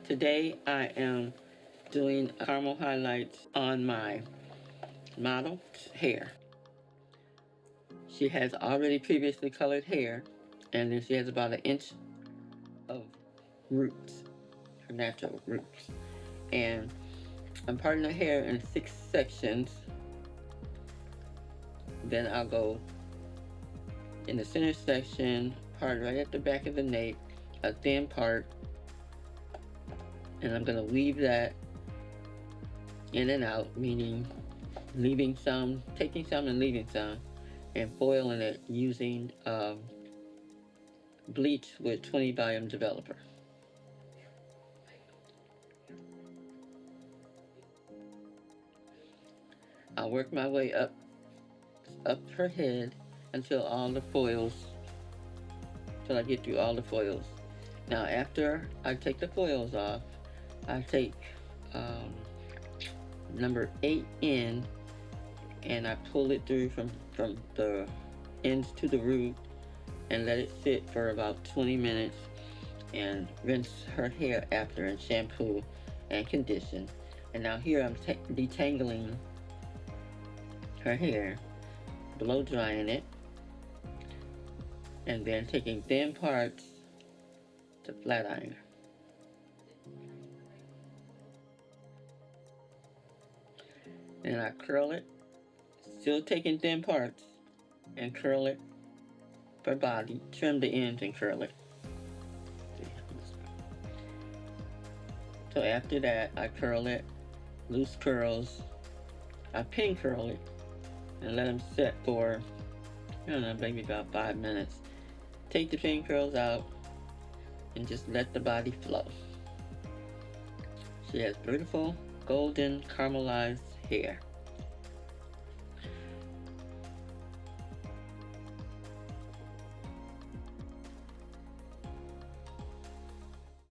Today I am doing caramel highlights on my model's hair. She has already previously colored hair, and then she has about an inch of roots, her natural roots. And I'm parting her hair in 6 sections. Then I'll go in the center section, part right at the back of the nape, a thin part, and I'm going to weave that in and out, meaning leaving some, taking some and leaving some, and foiling it using bleach with 20 volume developer. I'll work my way up her head until all the foils, till I get through all the foils. Now after I take the foils off, I take number 8 in, and I pull it through from the ends to the root and let it sit for about 20 minutes and rinse her hair after and shampoo and condition. And now here I'm detangling her hair, blow drying it, and then taking thin parts to flat iron. And I curl it, still taking thin parts, and curl it for body, trim the ends and curl it. So after that, I curl it, loose curls. I pin curl it and let them set for, I don't know, maybe about 5 minutes. Take the pin curls out and just let the body flow. She has beautiful golden caramelized hair.